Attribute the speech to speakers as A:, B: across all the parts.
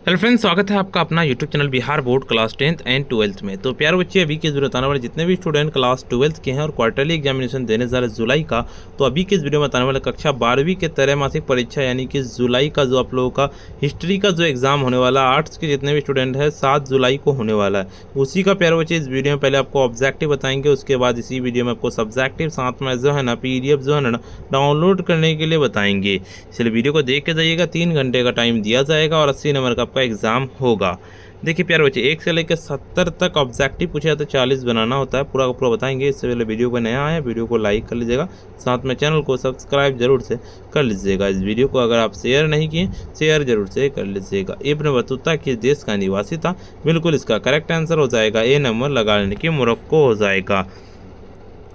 A: Hello friends, स्वागत है आपका अपना YouTube channel Bihar board class 10th and 12th में। तो प्यारे बच्चे, अभी के वीडियो बताने वाले जितने भी स्टूडेंट क्लास 12th के हैं और क्वार्टरली एग्जामिनेशन देने जा रहे जुलाई का, तो अभी के इस वीडियो में बताने वाले कक्षा 12वीं के त्रैमासिक परीक्षा यानी कि जुलाई का जो आप लोगों का हिस्ट्री का जो एग्जाम होने वाला है, आर्ट्स के जितने भी स्टूडेंट हैं 7 जुलाई को होने वाला है, उसी का प्यारे बच्चे इस वीडियो में पहले आपको ऑब्जेक्टिव बताएंगे। उसके बाद इसी वीडियो में आपको सब्जेक्टिव साथ में जो है ना PDF जो है ना डाउनलोड करने के लिए बताएंगे। इसलिए वीडियो को देख के जाइएगा। 3 घंटे का टाइम दिया जाएगा और 80 नंबर का आपका एग्जाम होगा। देखिए प्यारे बच्चे, 1 से लेकर 70 तक ऑब्जेक्टिव पूछे जाते 40 बनाना होता है, पूरा का पूरा बताएंगे। इससे पहले वीडियो को नया आया, वीडियो को लाइक कर लीजिएगा, साथ में चैनल को सब्सक्राइब जरूर से कर लीजिएगा। इस वीडियो को अगर आप शेयर नहीं किए, शेयर जरूर से कर लीजिएगा। इब्न बतूता किस देश का निवासी था? बिल्कुल इसका करेक्ट आंसर हो जाएगा ए नंबर लगा लेने की मोरक्को हो जाएगा।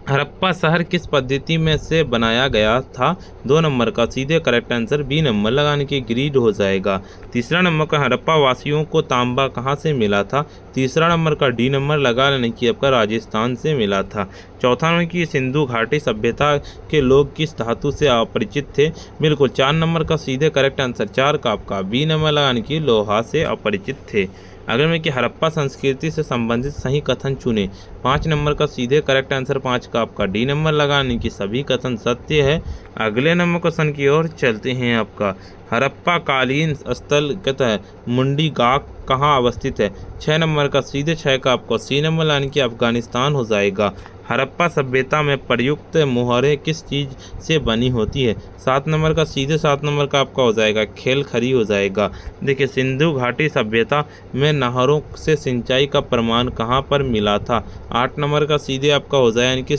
A: हड़प्पा शहर किस पद्धति में से बनाया गया था? 2 नंबर का सीधे करेक्ट आंसर बी नंबर लगाने की ग्रीड हो जाएगा। तीसरा नंबर का हड़प्पा वासियों को तांबा कहाँ से मिला था? तीसरा नंबर का डी नंबर लगा लेने की आपका राजस्थान से मिला था। चौथा नंबर की सिंधु घाटी सभ्यता के लोग किस धातु से अपरिचित थे? बिल्कुल 4 नंबर का सीधे करेक्ट आंसर 4 का आपका बी नंबर लगाने की लोहा से अपरिचित थे। अगर मैं कि हड़प्पा संस्कृति से संबंधित सही कथन चुने। 5 नंबर का सीधे करेक्ट आंसर 5 का आपका डी नंबर लगाने की सभी कथन सत्य है। अगले नंबर क्वेश्चन की ओर चलते हैं। आपका हड़प्पा कालीन स्थल कहता है मुंडी गाक कहाँ अवस्थित है? 6 नंबर का सीधे 6 का आपको सी नंबर लाने की अफगानिस्तान हो जाएगा। हड़प्पा सभ्यता में प्रयुक्त मोहरें किस चीज़ से बनी होती है? 7 नंबर का सीधे 7 नंबर का आपका हो जाएगा खेल खरी हो जाएगा। देखिए सिंधु घाटी सभ्यता में नहरों से सिंचाई का प्रमाण कहाँ पर मिला था? 8 नंबर का सीधे आपका हो जाएगा यानी कि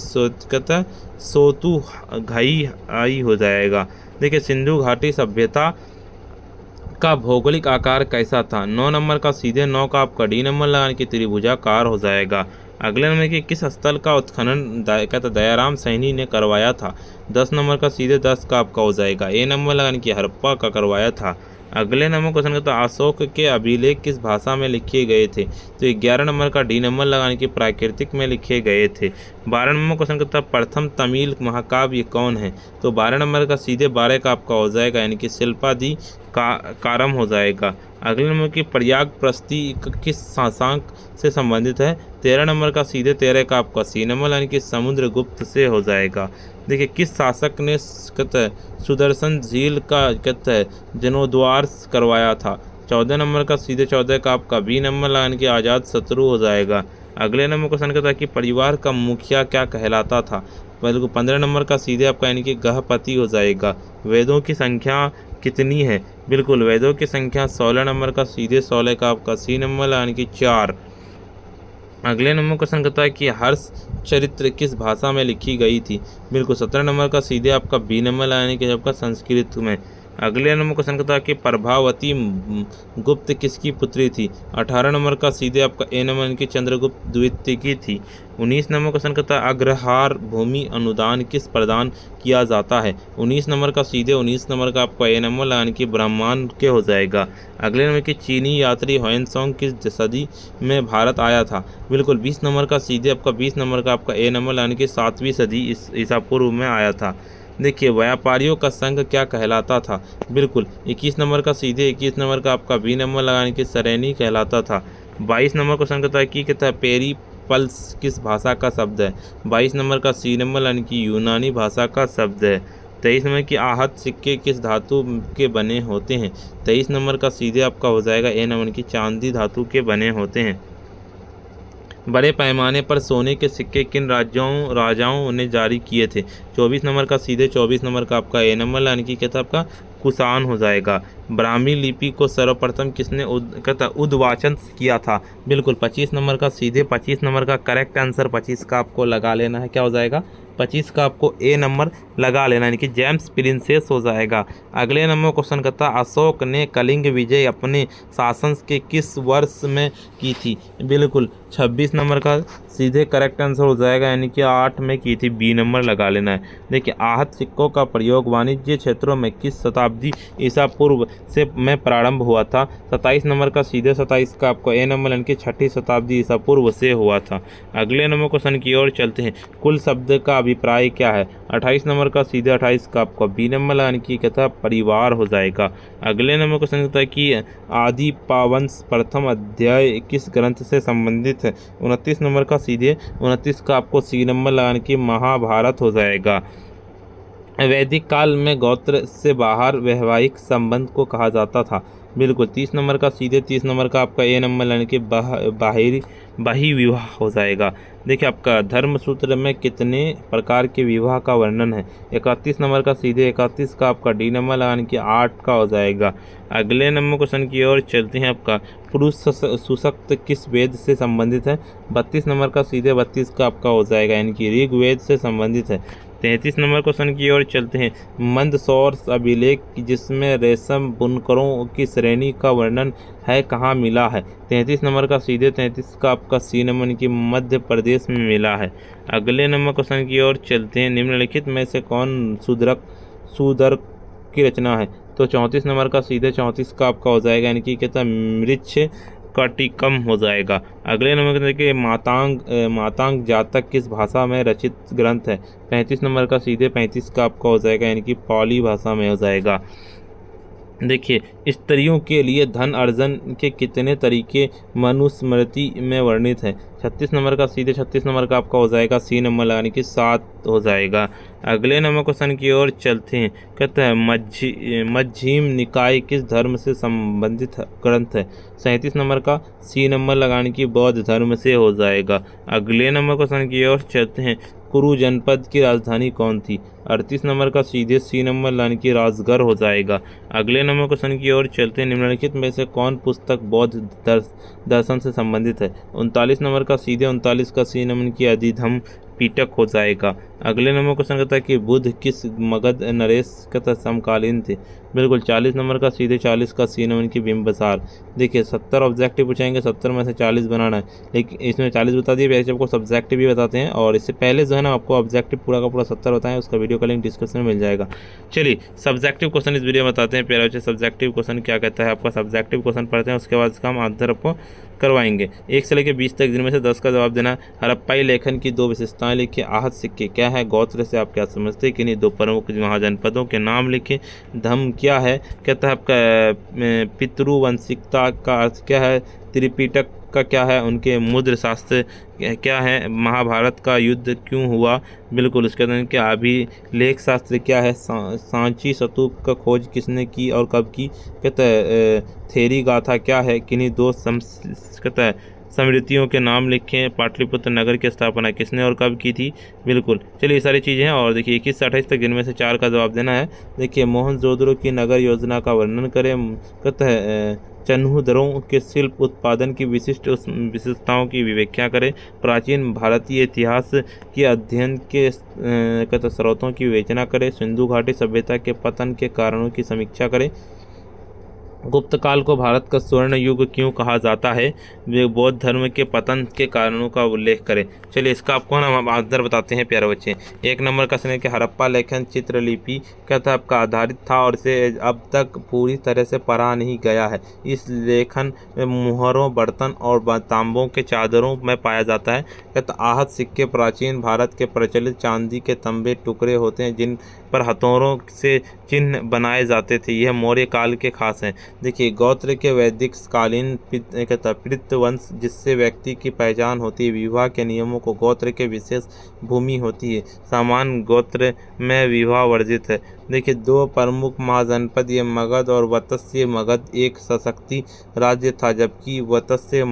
A: सोतु घाई आई हो जाएगा। देखिए सिंधु घाटी सभ्यता का भौगोलिक आकार कैसा था? 9 नंबर का सीधे 9 का आपका डी नंबर लगाने की त्रिभुजाकार हो जाएगा। अगले नंबर के किस स्थल का उत्खनन कहता दयाराम सैनी ने करवाया था? 10 नंबर का सीधे 10 का आपका हो जाएगा ए नंबर लगाने की हड़प्पा का करवाया था। अगले नंबर क्वेश्चन कहता अशोक के अभिलेख किस भाषा में लिखे गए थे? तो 11 नंबर का डी नंबर लगाने की प्राकृतिक में लिखे गए थे। 12 नंबर क्वेश्चन कहता प्रथम तमिल महाकाव्य कौन है? तो 12 नंबर का सीधे 12 का आपका हो जाएगा यानी कि शिल्पादि कारम हो जाएगा। अगले नंबर की प्रयाग प्रस्ती किस शासक से संबंधित है? 13 नंबर का सीधे 13 का आपका सी नंबर यानी कि समुद्रगुप्त से हो जाएगा। देखिए किस शासक ने कहता है सुदर्शन झील का कहता है जीर्णोद्धार करवाया था? 14 नंबर का सीधे 14 का आपका बी नंबर यानी कि आज़ाद शत्रु हो जाएगा। अगले नंबर क्वेश्चन कहता है कि परिवार का मुखिया क्या कहलाता था? बिल्कुल 15 नंबर का सीधे आपका यानी कि गृहपति हो जाएगा। वेदों की संख्या कितनी है? बिल्कुल वेदों की संख्या 16 नंबर का सीधे 16 का आपका सी नंबर यानी कि 4। अगले नंबर क्वेश्चन कहता है कि हर्ष चरित्र किस भाषा में लिखी गई थी? बिल्कुल 17 नंबर का सीधे आपका बी नंबर यानी कि आपका संस्कृत में। अगले नंबर क्वेश्चन कहता है कि प्रभावती गुप्त किसकी पुत्री थी? 18 नंबर का सीधे आपका ए नंबर यानी कि चंद्रगुप्त द्वितीय की थी। 19 नंबर क्वेश्चन कहता है अग्रहार भूमि अनुदान किस प्रदान किया जाता है? 19 नंबर का सीधे 19 नंबर का आपका ए नंबर यानी कि ब्रह्मांड के हो जाएगा। अगले नंबर की चीनी यात्री ह्वेनसांग किस सदी में भारत आया था? बिल्कुल 20 नंबर का सीधे आपका 20 नंबर का आपका ए नंबर यानी कि 7वीं सदी ईसा पूर्व में आया था। देखिए व्यापारियों का संघ क्या कहलाता था? बिल्कुल 21 नंबर का सीधे 21 नंबर का आपका बी नंबर लगाने की सरैनी कहलाता था। 22 नंबर क्वेश्चन कहता है कि कहता है पेरी पल्स किस भाषा का शब्द है? 22 नंबर का सी नंबर यानी कि यूनानी भाषा का शब्द है। 23 नंबर की आहत सिक्के किस धातु के बने होते हैं? 23 नंबर का सीधे आपका हो जाएगा ए नंबर की चांदी धातु के बने होते हैं। बड़े पैमाने पर सोने के सिक्के किन राजाओं ने जारी किए थे? 24 नंबर का सीधे 24 नंबर का आपका ए नंबर यानी कि कहता आपका कुषाण हो जाएगा। ब्राह्मी लिपि को सर्वप्रथम किसने उद्वाचन किया था? बिल्कुल 25 नंबर का सीधे 25 नंबर का करेक्ट आंसर 25 का आपको लगा लेना है। क्या हो जाएगा? 25 का आपको ए नंबर लगा लेना यानी कि जेम्स प्रिंसेस हो जाएगा। अगले नंबर क्वेश्चन कहता अशोक ने कलिंग विजय अपने शासन के किस वर्ष में की थी? बिल्कुल 26 नंबर का सीधे करेक्ट आंसर हो जाएगा यानी कि 8 में की थी, बी नंबर लगा लेना है। देखिए आहत सिक्कों का प्रयोग वाणिज्य क्षेत्रों में किस शताब्दी ईसा पूर्व से में प्रारंभ हुआ था? 27 नंबर का सीधे 27 का आपको ए नंबर यानी कि 6ठी शताब्दी ईसा पूर्व से हुआ था। अगले नंबर क्वेश्चन की ओर चलते हैं। कुल शब्द का अभिप्राय क्या है। 28 नंबर का सीधे 28 का आपका बी नंबर लगाने की कहता परिवार हो जाएगा। अगले नंबर क्वेश्चन कहता है कि आदि पावंश प्रथम अध्याय किस ग्रंथ से संबंधित है। 29 नंबर का सीधे 29 का आपको सी नंबर लगाने की महाभारत हो जाएगा। वैदिक काल में गोत्र से बाहर वैवाहिक संबंध को कहा जाता था। बिल्कुल 30 नंबर का सीधे 30 नंबर का आपका ए नंबर लेने के बाहरी बाही विवाह हो जाएगा। देखिए आपका धर्म सूत्र में कितने प्रकार के विवाह का वर्णन है। 31 नंबर का सीधे 31 का आपका डी नंबर लगाने की 8 का हो जाएगा। अगले नंबर क्वेश्चन की ओर चलते हैं। आपका पुरुष सुशक्त किस वेद से संबंधित है। 32 नंबर का सीधे 32 का आपका हो जाएगा, यानी कि ऋग्वेद से संबंधित है। 33 नंबर क्वेश्चन की ओर चलते हैं। मंदसौर अभिलेख जिसमें रेशम बुनकरों की श्रेणी का वर्णन है कहाँ मिला है। 33 नंबर का सीधे 33 का आपका सी नंबर की मध्य प्रदेश में मिला है। अगले नंबर क्वेश्चन की ओर चलते हैं। निम्नलिखित में से कौन शूद्रक की रचना है। तो 34 नंबर का सीधे 34 का आपका हो जाएगा, यानी कि कहता मृच्छ कटिकम हो जाएगा। अगले नंबर देखिए मातांग जातक किस भाषा में रचित ग्रंथ है। 35 नंबर का सीधे 35 का आपका हो जाएगा, यानी कि पाली भाषा में हो जाएगा। देखिए स्त्रियों के लिए धन अर्जन के कितने तरीके मनुस्मृति में वर्णित है। 36 नंबर का सीधे 36 नंबर का आपका हो जाएगा सी नंबर लगाने की 7 हो जाएगा। अगले नंबर क्वेश्चन की ओर चलते हैं। कहते हैं मध्यम निकाय किस धर्म से संबंधित ग्रंथ है। 37 नंबर का सी नंबर लगाने की बौद्ध धर्म से हो जाएगा। अगले नंबर क्वेश्चन की ओर चलते हैं। कुरु जनपद की राजधानी कौन थी। 38 नंबर का सीधे सी नंबर लाने की राजगढ़ हो जाएगा। अगले नंबर क्वेश्चन की ओर चलते हैं। निम्नलिखित में से कौन पुस्तक बौद्ध दर्शन से संबंधित है। 39 नंबर का सीधे 39 का सी नंबर की अधिधम पीटक हो जाएगा। अगले नंबर क्वेश्चन कहता है कि बुद्ध किस मगध नरेश के समकालीन थे। बिल्कुल 40 नंबर का सीधे 40 का सी नंबर की बिंबसार। देखिए 70 ऑब्जेक्टिव पूछेंगे, 70 में से 40 बनाना है, लेकिन इसमें 40 बता दिए, वैसे आपको सब्जेक्टिव भी बताते हैं। और इससे पहले जो है ना आपको ऑब्जेक्टिव पूरा का पूरा 70 बताएं, उसका वीडियो का लिंक डिस्क्रिप्शन में मिल जाएगा। चलिए सब्जेक्टिव क्वेश्चन इस वीडियो में बताते हैं। प्यारे बच्चे सब्जेक्टिव क्वेश्चन क्या कहता है। आपका सब्जेक्टिव क्वेश्चन पढ़ते हैं, उसके बाद इसका हम आंसर आपको करवाएंगे। 1 से लेकर 20 तक जिनमें से 10 का जवाब देना। हड़प्पाई लेखन की 2 विशेषताएं लिखिए। आहत सिक्के क्या है। गोत्र से आप क्या समझते हैं। किन्हीं 2 प्रमुख महाजनपदों के नाम लिखिए। धम क्या है। कहता है आपका पितृवंशिकता का अर्थ क्या है। त्रिपिटक का क्या है। उनके मुद्र शास्त्र क्या है। महाभारत का युद्ध क्यों हुआ। बिल्कुल उसके अंदर क्या अभिलेख शास्त्र क्या है। सांची स्तूप का खोज किसने की और कब की। कहता है थेरी गाथा क्या है। किन्हीं 2 कहता है स्मृतियों के नाम लिखें। पाटलिपुत्र नगर की स्थापना किसने और कब की थी। बिल्कुल चलिए ये सारी चीज़ें हैं। और देखिए 21 से 28 तक जिनमें से 4 का जवाब देना है। देखिए मोहनजोदड़ो की नगर योजना का वर्णन करें। कहता है चन्हूदरों के शिल्प उत्पादन की विशिष्टताओं की व्याख्या करें। प्राचीन भारतीय इतिहास के अध्ययन के कहता स्रोतों की विवेचना करें। सिंधु घाटी सभ्यता के पतन के कारणों की समीक्षा करें। गुप्त काल को भारत का स्वर्ण युग क्यों कहा जाता है। वे बौद्ध धर्म के पतन के कारणों का उल्लेख करें। चलिए इसका आपको ना हम आंसर बताते हैं प्यारे बच्चे। 1 नंबर का प्रश्न है कि हड़प्पा लेखन चित्रलिपि कहता आपका आधारित था और इसे अब तक पूरी तरह से पढ़ा नहीं गया है। इस लेखन में मुहरों बर्तन और तांबों के चादरों में पाया जाता है। कहता आहत सिक्के प्राचीन भारत के प्रचलित चांदी के तंबे टुकड़े होते हैं जिन पर हथौड़ों से चिन्ह बनाए जाते थे। यह मौर्य काल के खास हैं। देखिए गोत्र के वैदिक कालीन पितृवंश जिससे व्यक्ति की पहचान होती है। विवाह के नियमों को गोत्र के विशेष भूमि होती है। सामान्य गोत्र में विवाह वर्जित है। देखिए 2 प्रमुख महाजनपद ये मगध और वत्स्य। मगध एक सशक्ति राज्य था जबकि वत्स्य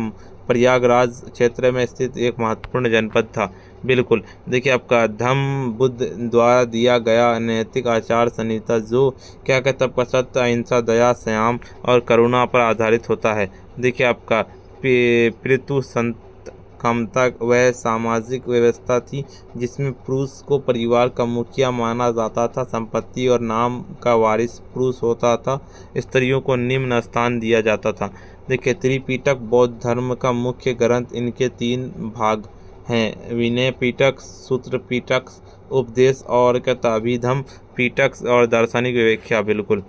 A: प्रयागराज क्षेत्र में स्थित एक महत्वपूर्ण जनपद था। बिल्कुल देखिए आपका धम्म बुद्ध द्वारा दिया गया नैतिक आचार संहिता जो क्या कहता है सत्य अहिंसा दया संयम और करुणा पर आधारित होता है। देखिए आपका पितृ संत क्षमता वह सामाजिक व्यवस्था थी जिसमें पुरुष को परिवार का मुखिया माना जाता था। संपत्ति और नाम का वारिस पुरुष होता था। स्त्रियों को निम्न स्थान दिया जाता था। देखिए त्रिपिटक बौद्ध धर्म का मुख्य ग्रंथ। इनके 3 भाग हैं। विनय पिटक, सूत्र पिटक, उपदेश और कहता अभिधम पिटक और दार्शनिक व्याख्या। बिल्कुल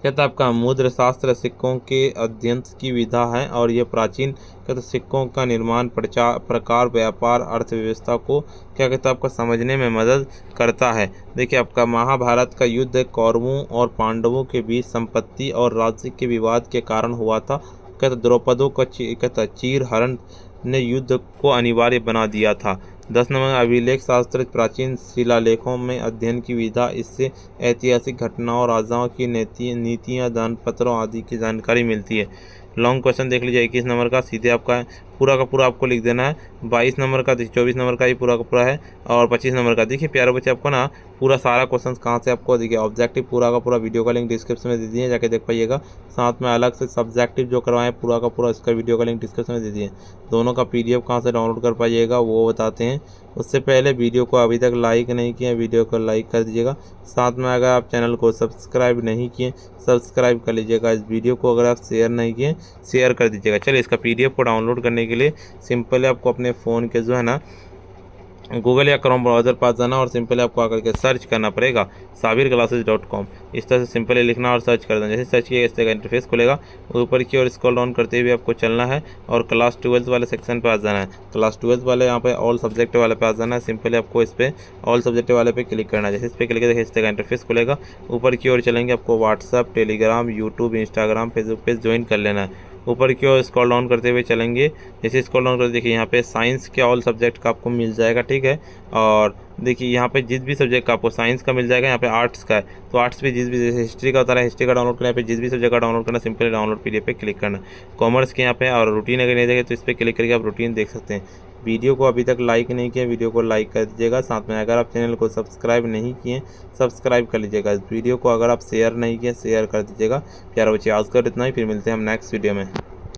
A: कहता आपका मुद्र शास्त्र सिक्कों के अध्ययन की विधा है और ये प्राचीन कहते सिक्कों का निर्माण प्रकार व्यापार अर्थव्यवस्था को क्या कहता है आपका समझने में मदद करता है। देखिए आपका महाभारत का युद्ध कौरवों और पांडवों के बीच संपत्ति और राज्य के विवाद के कारण हुआ था। कहता द्रौपदों का कहता चीरहरण ने युद्ध को अनिवार्य बना दिया था। 10 नंबर अभिलेख शास्त्र प्राचीन शिलालेखों में अध्ययन की विधा, इससे ऐतिहासिक घटनाओं राजाओं की नीतियां दानपत्रों आदि की जानकारी मिलती है। लॉन्ग क्वेश्चन देख लीजिए 21 नंबर का, सीधे आपका पूरा का पूरा आपको लिख देना है। 22 नंबर का, 24 नंबर का ये पूरा का पूरा है और 25 नंबर का। देखिए प्यारे बच्चे आपको ना पूरा सारा क्वेश्चन कहाँ से आपको देखिए ऑब्जेक्टिव पूरा का पूरा वीडियो का लिंक डिस्क्रिप्शन में दे दिए, जाके देख पाइएगा। साथ में अलग से सब्जेक्टिव जो करवाएं पूरा का पूरा इसका वीडियो का लिंक डिस्क्रिप्शन में दे दिए। दोनों का PDF कहाँ से डाउनलोड कर पाइएगा वो बताते हैं। उससे पहले वीडियो को अभी तक लाइक नहीं किया, वीडियो को लाइक कर दीजिएगा। साथ में अगर आप चैनल को सब्सक्राइब नहीं किए सब्सक्राइब कर लीजिएगा। इस वीडियो को अगर आप शेयर नहीं किए शेयर कर दीजिएगा। चलिए इसका PDF को डाउनलोड करने के लिए सिंपली आपको अपने फ़ोन के जो है ना गूगल या क्रोम ब्राउज़र पास जाना और सिंपली आपको आकर के सर्च करना पड़ेगा sabirclasses.com। इस तरह से सिंपली लिखना और सर्च कर देना। जैसे सर्च किया इस तरह का इंटरफेस खुलेगा। ऊपर की ओर स्क्रॉल डाउन करते हुए आपको चलना है और क्लास 12 वाले सेक्शन पे आ जाना है। क्लास 12 वाले यहाँ पे ऑल सब्जेक्ट वाले पे आ जाना है। सिंपली आपको इस पर ऑल सब्जेक्ट वाले पे क्लिक करना है। जैसे इस पर क्लिक करेंगे इस तरह का इंटरफेस खुलेगा। ऊपर की ओर चलेंगे, आपको WhatsApp, Telegram, YouTube, Instagram, Facebook page join कर लेना है। ऊपर की ओर स्क्रॉल डाउन करते हुए चलेंगे। जैसे स्क्रॉल डाउन करते देखिए यहाँ पे साइंस के ऑल सब्जेक्ट का आपको मिल जाएगा, ठीक है। और देखिए यहाँ पे जिस भी सब्जेक्ट का आपको साइंस का मिल जाएगा, यहाँ पे आर्ट्स का है तो आर्ट्स पे जिस भी जैसे हिस्ट्री का होता है हिस्ट्री का डाउनलोड करना है। यहाँ पे जिस भी सब्जेक्ट का डाउनलोड करना सिंपली डाउनलोड PDF पे क्लिक करना। कॉमर्स के यहाँ पे और रूटीन अगर नहीं देगा तो इस पर क्लिक करके आप रूटीन देख सकते हैं। वीडियो को अभी तक लाइक नहीं किया, वीडियो को लाइक कर दीजिएगा। साथ में अगर आप चैनल को सब्सक्राइब नहीं किए सब्सक्राइब कर लीजिएगा। इस वीडियो को अगर आप शेयर नहीं किए शेयर कर दीजिएगा। प्यारे बच्चे आज कर इतना ही, फिर मिलते हैं हम नेक्स्ट वीडियो में।